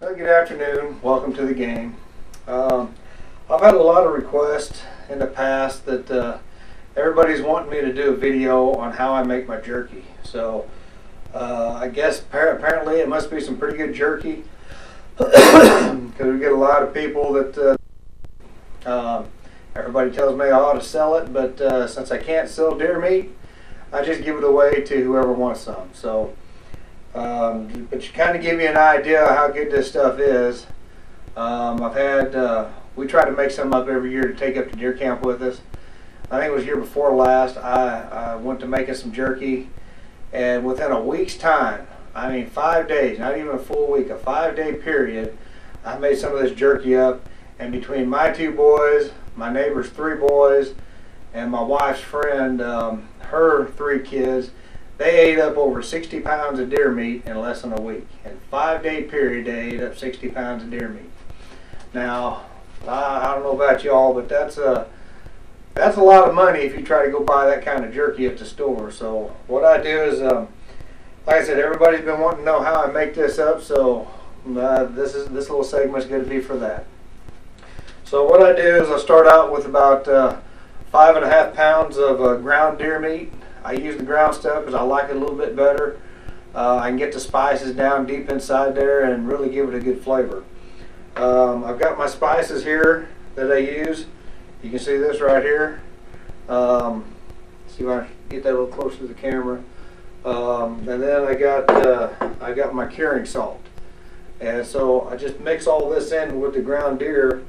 Well, good afternoon. Welcome to the game. I've had a lot of requests in the past that everybody's wanting me to do a video on how I make my jerky. So I guess apparently it must be some pretty good jerky because we get a lot of people that everybody tells me I ought to sell it, but since I can't sell deer meat, I just give it away to whoever wants some. So but you kind of give you an idea of how good this stuff is. We try to make some up every year to take up to deer camp with us. I think it was year before last, I went to making some jerky, and within a week's time, I mean 5 days, not even a full week, a 5-day period, I made some of this jerky up, and between my 2 boys, my neighbor's 3 boys, and my wife's friend, her 3 kids, they ate up over 60 pounds of deer meat in less than a week. In a 5-day period, they ate up 60 pounds of deer meat. Now, I don't know about y'all, but that's a lot of money if you try to go buy that kind of jerky at the store. So what I do is, like I said, everybody's been wanting to know how I make this up, so this little segment's going to be for that. So what I do is I start out with about 5.5 pounds of ground deer meat. I use the ground stuff because I like it a little bit better. I can get the spices down deep inside there and really give it a good flavor. I've got my spices here that I use. You can see this right here. See if I can get that a little closer to the camera. And then I got my curing salt. And so I just mix all this in with the ground deer.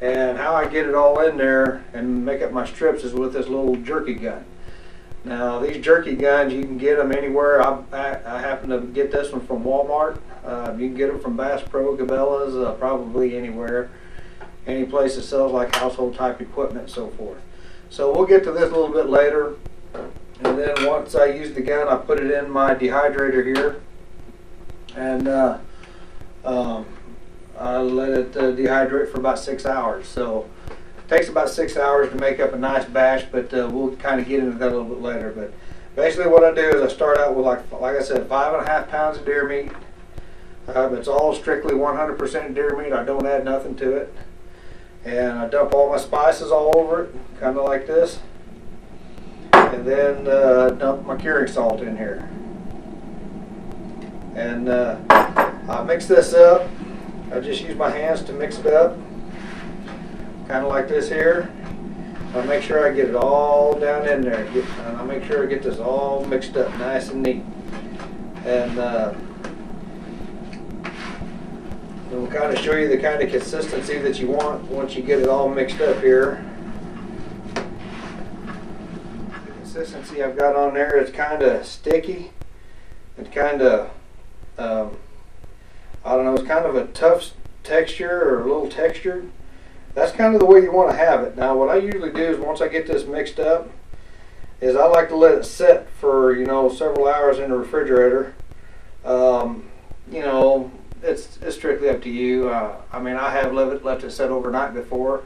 And how I get it all in there and make up my strips is with this little jerky gun. Now these jerky guns, you can get them anywhere. I happen to get this one from Walmart. You can get them from Bass Pro, Cabela's, probably anywhere. Any place that sells like household type equipment and so forth. So we'll get to this a little bit later. And then once I use the gun, I put it in my dehydrator here. And I let it dehydrate for about 6 hours. So it takes about 6 hours to make up a nice batch, but we'll kind of get into that a little bit later. But basically what I do is I start out with, like I said, 5.5 pounds of deer meat. It's all strictly 100% deer meat. I don't add nothing to it. And I dump all my spices all over it, kind of like this. And then dump my curing salt in here. And I mix this up. I just use my hands to mix it up, kind of like this here. I make sure I get it all down in there. I make sure I get this all mixed up nice and neat. And we'll kind of show you the kind of consistency that you want once you get it all mixed up here. The consistency I've got on there is kind of sticky. It's kind of I don't know, it's kind of a tough texture or a little textured. That's kind of the way you want to have it. Now what I usually do is once I get this mixed up is I like to let it sit for, you know, several hours in the refrigerator. You know, it's strictly up to you. I mean, I have left it set overnight before.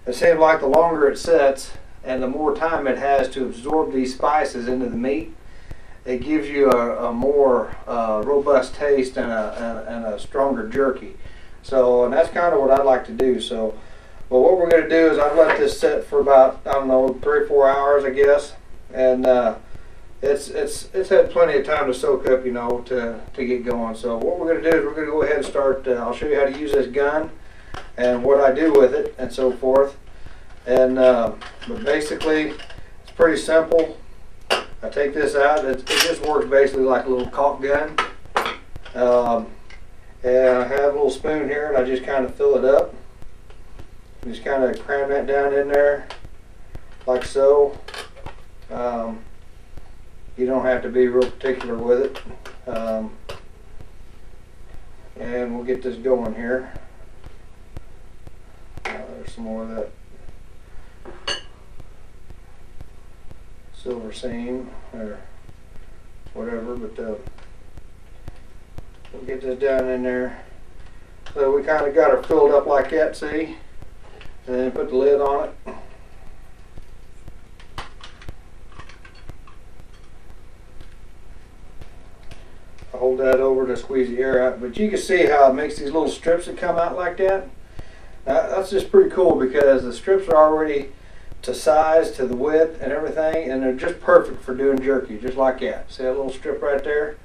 It seems like the longer it sits and the more time it has to absorb these spices into the meat, it gives you a more robust taste and a stronger jerky. So, and that's kind of what I like to do. So, but what we're going to do is I've let this sit for about, I don't know, 3 or 4 hours, I guess. And it's had plenty of time to soak up, you know, to get going. So what we're going to do is we're going to go ahead and start. I'll show you how to use this gun and what I do with it and so forth. And but basically, it's pretty simple. I take this out. It just works basically like a little caulk gun. And I have a little spoon here, and I just kind of fill it up. Just kind of cram that down in there, like so. You don't have to be real particular with it. And we'll get this going here. There's some more of that silver seam or whatever, but we'll get this down in there. So we kind of got her filled up like that, see? And then put the lid on it. I hold fold that over to squeeze the air out. But you can see how it makes these little strips that come out like that. That's just pretty cool because the strips are already to size, to the width and everything, and they're just perfect for doing jerky, just like that. See that little strip right there?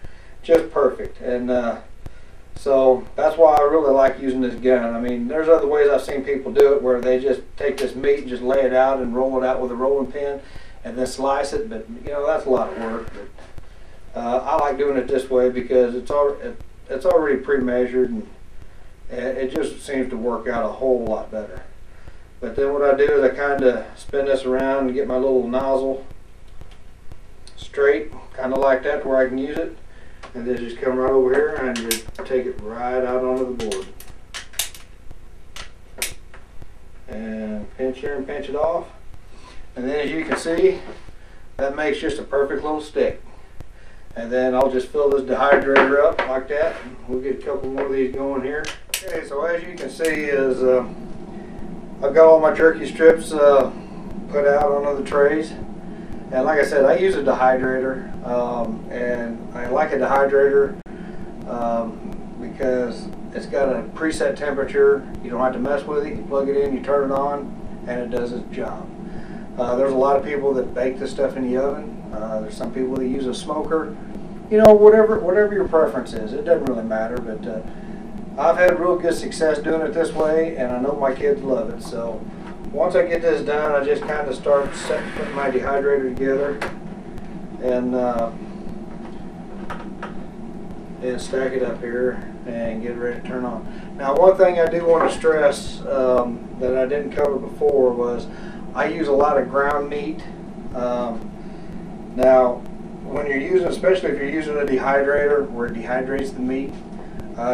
Just perfect. And so that's why I really like using this gun. I mean, there's other ways I've seen people do it where they just take this meat and just lay it out and roll it out with a rolling pin and then slice it, but you know, that's a lot of work. But I like doing it this way because it's already pre-measured, and it just seems to work out a whole lot better. But then what I do is I kind of spin this around and get my little nozzle straight, kind of like that, where I can use it. And then just come right over here and just take it right out onto the board. And pinch here and pinch it off. And then as you can see, that makes just a perfect little stick. And then I'll just fill this dehydrator up like that. We'll get a couple more of these going here. Okay, so as you can see is I've got all my jerky strips put out onto the trays. And like I said, I use a dehydrator, and I like a dehydrator because it's got a preset temperature. You don't have to mess with it. You plug it in, you turn it on, and it does its job. There's a lot of people that bake this stuff in the oven. There's some people that use a smoker. You know, whatever your preference is, it doesn't really matter. But I've had real good success doing it this way, and I know my kids love it. So once I get this done, I just kind of start putting my dehydrator together and stack it up here and get it ready to turn on. Now, one thing I do want to stress that I didn't cover before was I use a lot of ground meat. Now, when you're using, especially if you're using a dehydrator where it dehydrates the meat,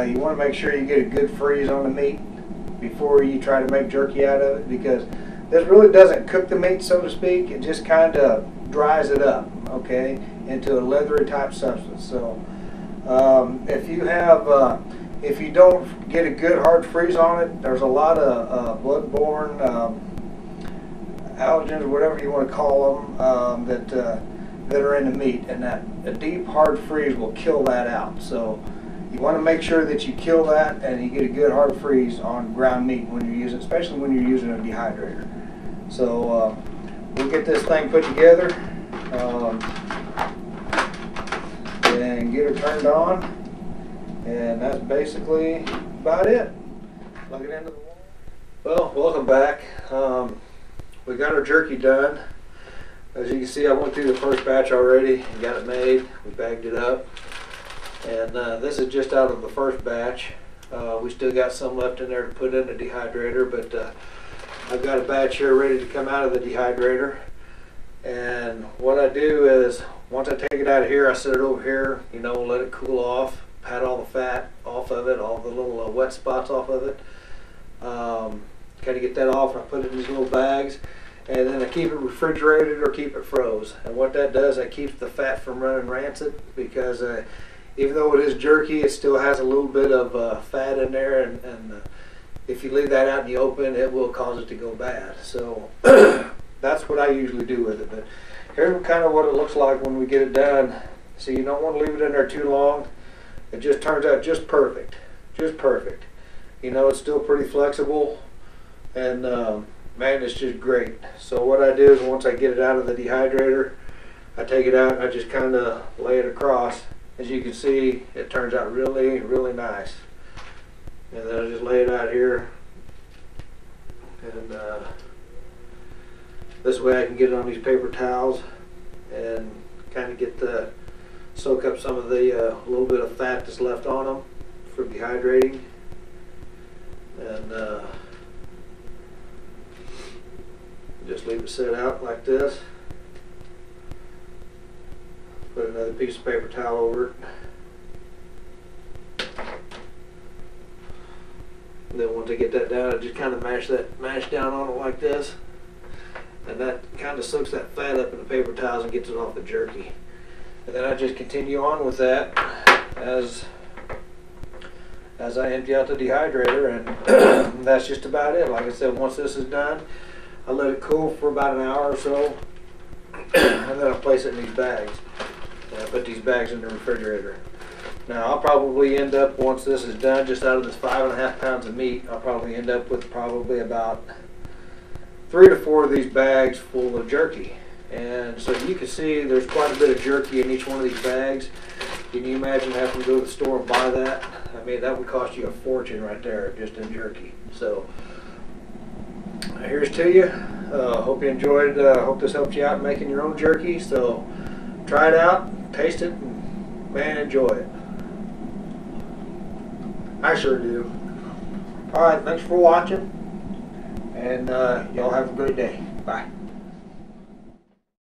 you want to make sure you get a good freeze on the meat before you try to make jerky out of it, because this really doesn't cook the meat, so to speak. It just kind of dries it up, okay, into a leathery type substance. So if you don't get a good hard freeze on it, there's a lot of blood-borne allergens, or whatever you want to call them, that are in the meat, and that a deep hard freeze will kill that out. So you want to make sure that you kill that and you get a good hard freeze on ground meat when you're using, especially when you're using a dehydrator. So we'll get this thing put together and get her turned on, and that's basically about it. Plug it into the wall. Well, welcome back. We got our jerky done. As you can see, I went through the first batch already and got it made. We bagged it up. And this is just out of the first batch. We still got some left in there to put in the dehydrator, but I've got a batch here ready to come out of the dehydrator. And what I do is, once I take it out of here, I set it over here, you know, let it cool off, pat all the fat off of it, all the little wet spots off of it. Kind of get that off, and I put it in these little bags. And then I keep it refrigerated or keep it froze. And what that does, that keeps the fat from running rancid, because even though it is jerky, it still has a little bit of fat in there, and if you leave that out in the open, it will cause it to go bad. So that's what I usually do with it. But here's kind of what it looks like when we get it done. So you don't want to leave it in there too long. It just turns out just perfect. Just perfect. You know, it's still pretty flexible, and man, it's just great. So what I do is, once I get it out of the dehydrator, I take it out and I just kind of lay it across. As you can see, it turns out really, really nice. And then I just lay it out here, and this way I can get it on these paper towels and kind of get the soak up some of the little bit of fat that's left on them for dehydrating. And just leave it sit out like this. Put another piece of paper towel over it. And then once I get that down, I just kind of mash down on it like this. And that kind of soaks that fat up in the paper towels and gets it off the jerky. And then I just continue on with that as I empty out the dehydrator, and that's just about it. Like I said, once this is done, I let it cool for about an hour or so, and then I place it in these bags. And I put these bags in the refrigerator. Now I'll probably end up, once this is done, just out of this 5.5 pounds of meat, I'll probably end up with probably about 3 to 4 of these bags full of jerky. And so you can see there's quite a bit of jerky in each one of these bags. Can you imagine having to go to the store and buy that? I mean, that would cost you a fortune right there just in jerky. So here's to you. Hope you enjoyed. Hope this helped you out in making your own jerky. So try it out, taste it, and man, enjoy it. I sure do. All right, thanks for watching, and y'all have a great day. Bye.